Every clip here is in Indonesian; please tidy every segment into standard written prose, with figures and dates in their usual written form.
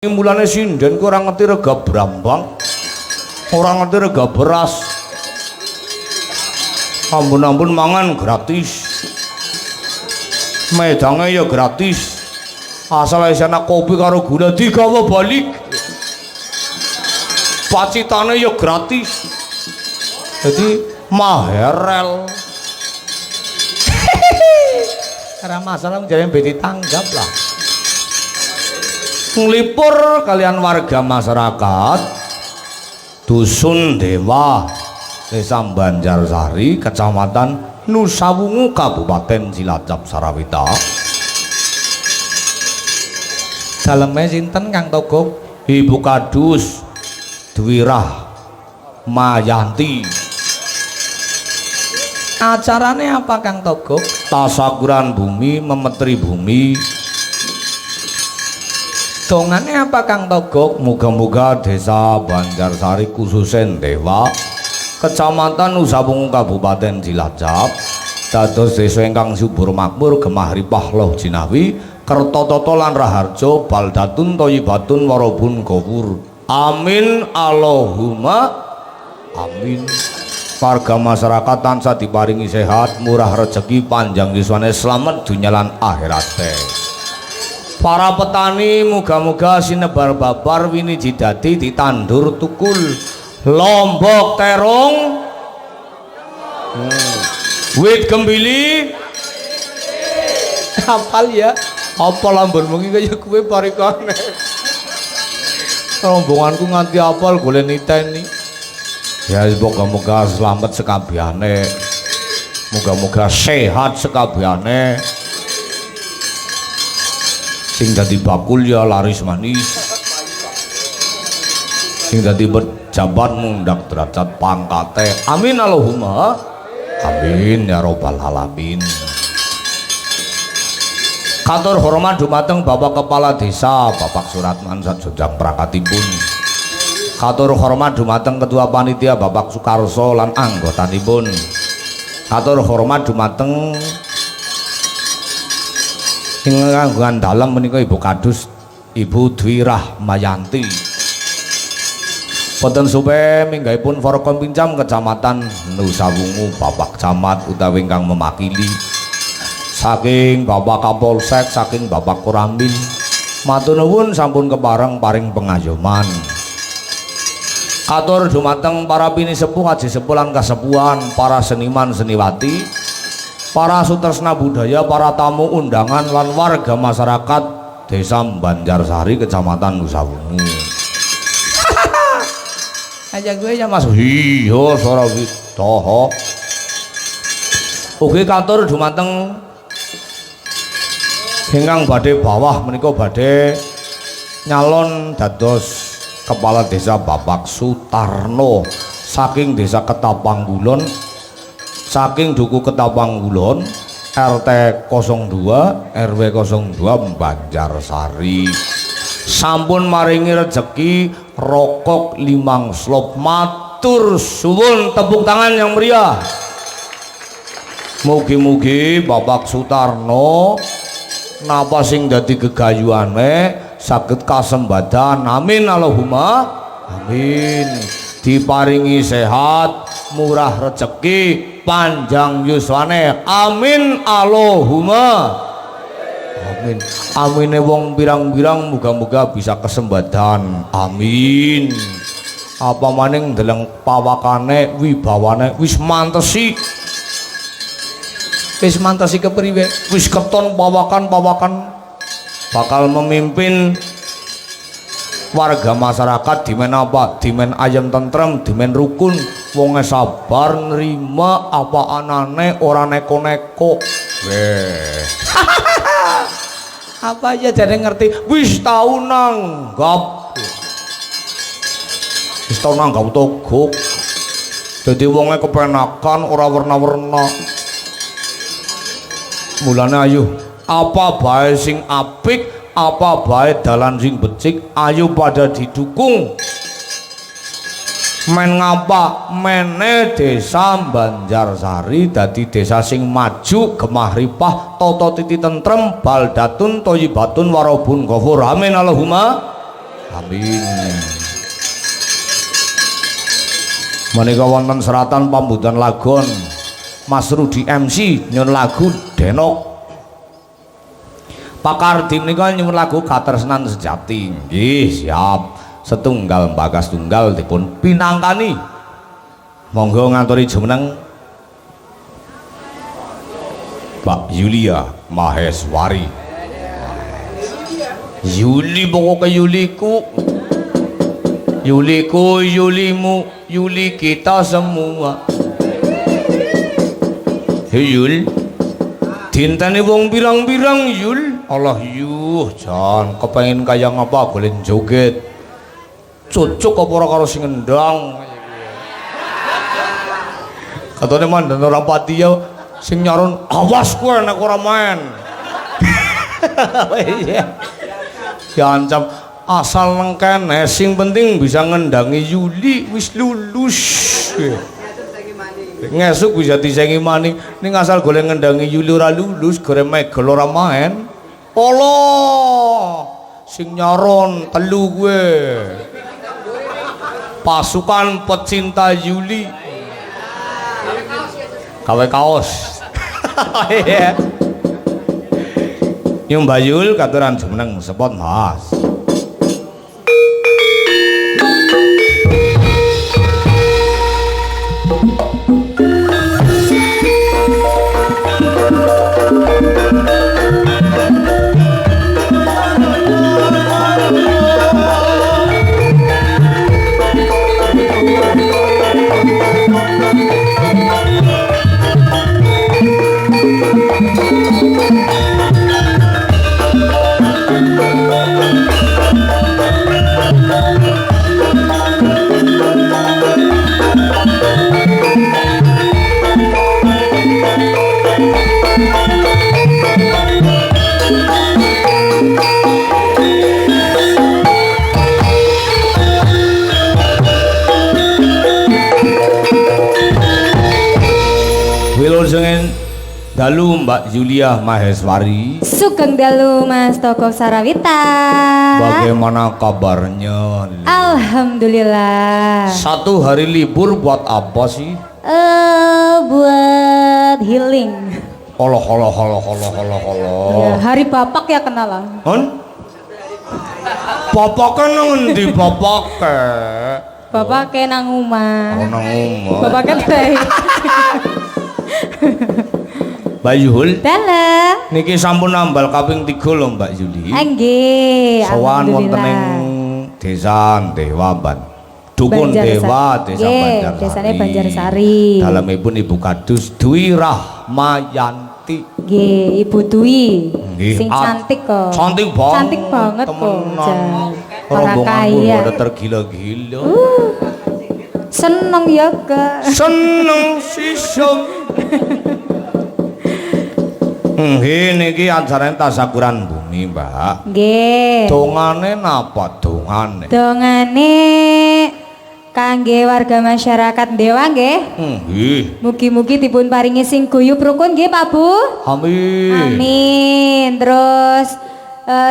Mulane sinden ku ora ngerti rega brambang, ora ngerti rega beras. Ampun-ampun mangan gratis. Medange ya gratis. Asal ana kopi karo gula digawa balik. Pacitane ya gratis. Jadi maherel. Ora masalah jane mbek ditanggap lah. Nglipur kalian warga masyarakat Dusun Dewa Desa Banjarsari Kecamatan Nusawungu Kabupaten Cilacap Sarawita. Daleme sinten Kang Togog? Ibu Kadus Dwirah Mayanti. Acarane apa Kang Togog? Tasakuran bumi, memetri bumi. Dongane apa Kang Togog? Muga-muga Desa Banjarsari khususen Dewa Kecamatan Nusawungu Kabupaten Cilacap dados desa ingkang subur makmur gemah ripah loh jinawi kerta tata lan raharja baldatun thayyibatun warabun ghafur. Amin Allahumma amin. Warga masyarakat tansah diparingi sehat, murah rezeki, panjang yuswane, slamet dunya lan akhirate. Para petani muga-muga sinebar babar winiji dadi ditandur tukul lombok terong wit gembili hafal ya apa lambunmu iki kaya kowe parikane rombonganku nganti hafal golek niteni ya moga-moga selamat sekabehane muga-moga sehat sekabehane sing dadi bakul ya laris manis sing dadi pejabat mundak derajat pangkate amin Allahumma amin ya robbal alamin. Katur hormat dumateng Bapak Kepala Desa Bapak Suratman Sajojang Prakatipun. Katur hormat dumateng Ketua Panitia Bapak Sukarso lan anggotanipun. Katur hormat dumateng ingkang dalem menika Ibu Kadus Ibu Dwirah Mayanti. Boten supe minggahipun Forkom Pincam Kecamatan Nusawungu Bapak Camat utawi ingkang memakili saking Bapak Kapolsek saking Bapak Koramil matur nuwun sampun kepareng paring pengayoman. Katur dumateng para pinisepuh aji sepuh lan kasepuhan, para seniman seniwati, para sutresna budaya, para tamu undangan lan warga masyarakat Desa Banjarsari Kecamatan Nusawungu. Aja gue ya Mas. Iya Sarawita. Ugi katur dumateng ingkang badhe bawah menika badhe nyalon dados Kepala Desa Bapak Sutarno saking Desa Ketapangkulon saking Duku Ketapangkulon RT 02 RW 02 Banjarsari sampun maringi rezeki rokok 5 slop matur suwun tepuk tangan yang meriah. Mugi-mugi Bapak Sutarno napa sing dadi gegayuhane saged kasembadan amin Allahumma amin. Diparingi sehat, murah rezeki, panjang yuswane amin Allahumma amin. Amine wong pirang-pirang muga-muga bisa kesembadan amin. Apa maning ndeleng pawakane wibawane wis mantesi kepriwe wis keton pawakan bakal memimpin warga masyarakat dimen apa dimen ayam tentrem dimen rukun wonge sabar nerima apa anane ora neko-neko apa aja jadi ngerti wis tau nanggap togok jadi wonge kepenakan ora warna-warna mulane ayo apa bae sing apik apa bae dalan sing becik ayo pada didukung men ngapa mene Desa Banjarsari dadi desa sing maju gemah ripah tata titi tentrem baldatun thayyibatun warabun ghafur amin Allahumma Amin. Menika wonten seratan pambutan lagon Mas Rudi MC nyun lagu Denok. Pak Kardi menika nyuwun lagu Katresnan Sejati. Nggih, siap. Setunggal bagas tunggal dipun pinangkani. Monggo nganturi jumeneng Mbak Yulia Maheswari. Yuli pokoknya Yuliku. Yuliku, Yulimu, Yuli kita semua. Yul. Dintane wong pirang-pirang Yul. Allah yuh, jan kepengin kaya ngapa golek joget. Cocok apa ora karo sing ngendang. Katone mandan ora pati ya sing nyaron awas kowe nek ora main. Diancam asal nengkene sing penting bisa ngendangi Yuli wis lulus. Ngesuk bisa disengi maning ning asal golek ngendangi Yuli ora lulus gore megel ora main. Allah sing nyaron telu gue pasukan pecinta Yuli gawe kaos. Nyum Bayul katuran jumeneng sepot Mas. Dalu Mbak Yulia Maheswari. Sugeng dalu Mas Toko Sarawita. Bagaimana kabarnya? Alhamdulillah. Satu hari libur buat apa sih? Buat healing. Allah. Ya, hari bapak ya kenalan. Hon? Bapak kan ngendi bapak ke? Bapak ke nang omah. Oh, nang omah. Bapak kan baik. Mbak Yul, Dalah. niki sampun nambal kaping 3 lho Mbak Yuli. Nggih, Sowan wonten ing alhamdulillah. Desa Dewaban. Dukun Dewa Desa Banjarsari. Desane Banjarsari. Dalemipun Ibu Kadus Dwi Rahmayanti. Nggih, Ibu Dwi. Nggih, Sing cantik kok. Cantik banget. Cantik banget kok. Temenan. Orang Rombongan kaya. udah tergila-gila. Seneng ya, Kak. Seneng sisem. Nggih niki ajarane tasyakuran bumi, Mbak. Nggih. Dongane napa dongane? Dongane kangge warga masyarakat Dewa nggih. Nggih. Mugi-mugi dipun paringi sing guyub rukun nggih, Pak Bu. Amin. Amin. Terus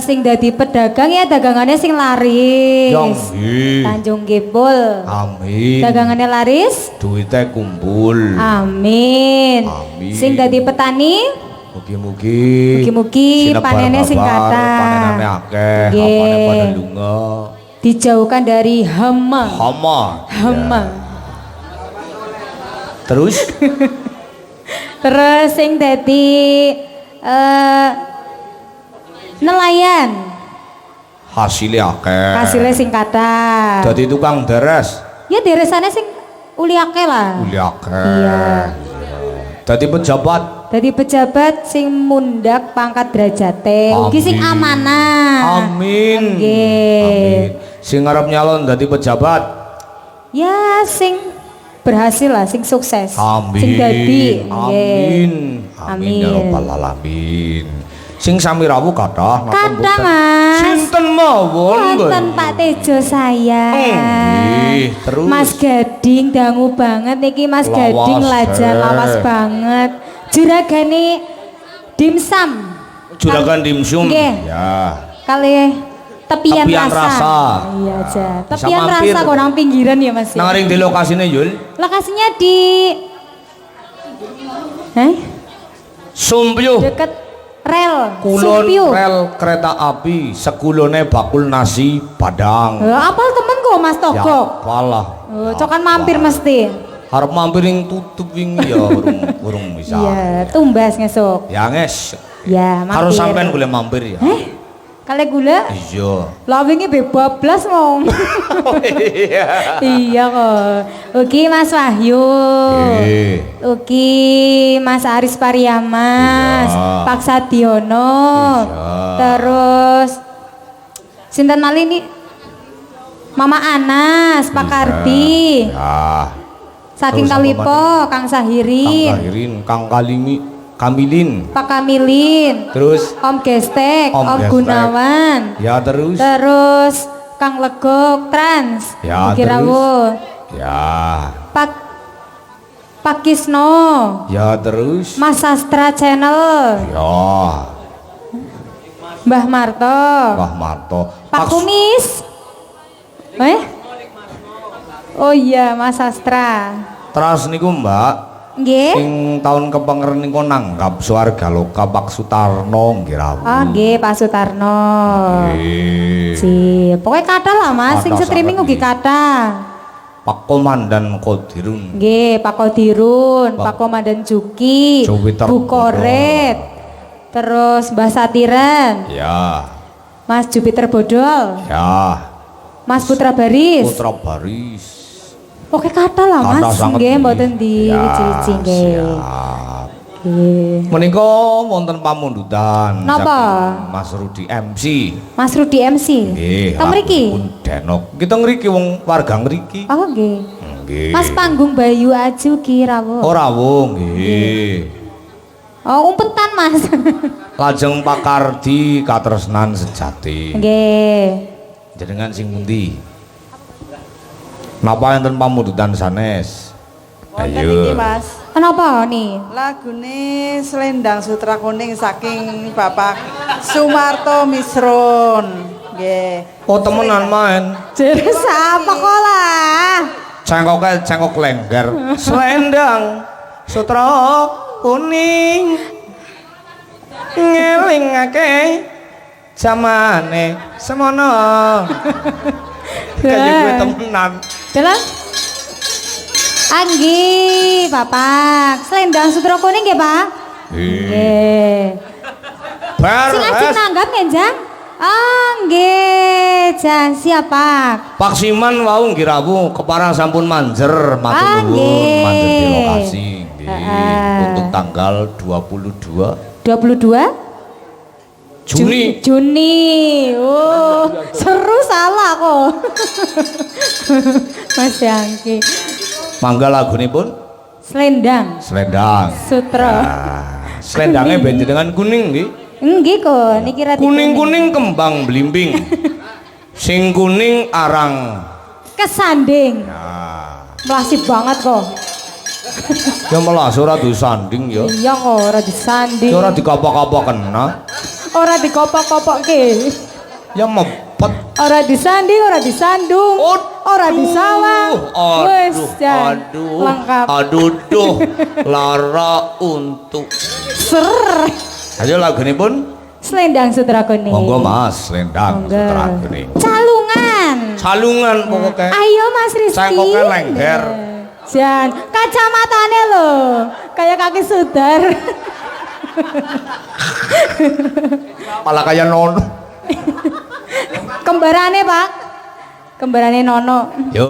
sing dadi pedagang ya dagangannya sing laris. Nggih. Tanjung Gempul. Amin. Dagangannya laris. Duitnya kumpul. Amin. Amin. Sing dadi petani. Mugi-mugi panennya sing kathah. Panenane akeh, Nggih. apane pada lunga. Dijauhkan dari hama. Hama. Hama. Ya. Terus Terus sing dadi nelayan. hasilnya akeh. Hasilnya sing kathah. Dadi tukang deres. Ya deresane sing uli akeh lah. Uli akeh. Iya. Dadi pejabat. Dadi pejabat sing mundak pangkat derajate, ugi sing Amin. amanah. Amin. Nggih. Amin. Sing arep nyalon dadi pejabat. Ya sing berhasil lah, sing sukses. Amin. Sing dadi. Amin. Nggih. Amin ya rabbal alamin. Sing sami rawuh kathah napa Kathah, mboten? Mas. Sinten mawon? Wonten Pak Tejo saya. Nggih, terus. Mas Gading dangu banget niki Mas Lawas, Gading lajar lawas eh. banget. Juragane dimsum. Juragan dimsum. Nggih. Ya. Kali Tepian Tepian rasa. Rasa. Iya aja. Bisa Tepian mampir. rasa kok nang pinggiran ya Mas. Ya? Nang ring di lokasine Yul. Lokasinya di Sumpyuh. deket rel. Kulon Sumpyu. rel kereta api, sekulone bakul nasi Padang. Apal temen kok Mas Ya, Togok. walah. Cokan mampir mesti. Harap mampir yang tutup wingi ya urung bisa. Iya, tumbas ngesuk. Ya nges. Ya, mampir. Harus sampean boleh mampir ya. Kale gula? Iya. Lah wingi bebablas mong. Oh, iya. Iya kok. Ugi Mas Wahyu. Ugi Mas Aris Pariamas, Iya. Pak Sadiono. Iya. Terus sinten malih ini? Mama Anas, Pak Iya. Kardi. Ya. Saking Terus apa Kalipo, Kang Kang Sahirin, Kahirin, Kang Kamilin. Pak Kamilin, Terus Om Gestek, Om Om Gestek. Gunawan. ya terus. Terus Kang Legok Trans, Ya, Ugi terus. Rawuh. Ya. Pak Kisno, Ya terus. Mas Sastra Channel, Ya. Mbah Marto, Wah Marto. Pak Kumis. Oh iya, Mas Sastra. Terus niku Mbak, Nggih. sing tahun kepengeren niku nanggap Swarga Loka Pak Sutarno nggih rawuh. Oh nggih, Pak Sutarno. Nggih. Sip. Pokoknya kata lah Mas, sing Kathah streaming sanget ugi kata. Pak Komandan Kodirun. Nggih, Pak Kodirun, Pak- Pak Komandan Juki, Jupiter Bu Koret, terus Mbah Satiran, Ya. Mas Jupiter Bodol, Ya. Mas Putra Baris. Putra Baris. Oke kata lah Kathah Mas, sanget nggih nggih. mboten di Ya, cici nggih. siap. Nggih. Menika wonten pamundutan Napa? saking Mas Rudi MC. Mas Rudi MC. Nggih. Teng mriki? lagunipun Denok. Kita ngriki wong warga ngriki. Oh nggih. Nggih. Mas panggung Bayu Aju ki rawuh. Ora wong nggih. Oh, umpetan Mas. Lajeng Pak Kardi katresnan sejati. Nggih. Jenengan sing pundi? Napa enten pamundutan sanes? Wonten iki, Mas. Kenapa nih? Lagune Selendang Sutra Kuning saking Bapak Sumarto Misrun. Nggih. Oh temenan main. Jere sapa kok lah? Cengkok lengger. Selendang Sutra Kuning ngelingake zamane semono. Kayak gue temenan. Dalam? Anggi, Bapak. Selendang Sutra Kuning nggih, Pak? Nggih. Sing ajeng Beres. nanggap nggih, Jang? Ah, nggih, Jang. Siap, Pak. Pak Siman wau nggih rawuh keparang sampun manjer matur nuwun nggih. manjer di lokasi nggih Heeh. untuk tanggal 22 22 Juni. Juni. Oh, seru salah kok. Mas Yangki. Mangga lagunipun Selendang Selendang. Sutra. Selendangnya ben jenengan kuning nggih. Nggih kok, niki rada Kuning-kuning kembang blimbing. Sing kuning arang. kesanding. Nah, Melasih banget kok. ya malah ora disanding ya. Iya kok, ora disanding. Ya ora dikapak-kapak kena. Ora dikopok-kopokke. Ya mepet. Ora disanding, ora disandung. Ora disawang. Wes, Jan. Lengkap. Aduh, lara untuk. Ser. Ayo lagunipun. Selendang Sutra Kuning. Monggo Mas, Selendang Monggo. Sutra Kuning. Calungan. Salungan pokoknya. Ayo Mas Rizky. Cengkoknya lengger. Jan, kacamatanya loh, kayak kaki sudar. Malah kayak nono. Kembarannya Pak, kembarannya Nono. Yo.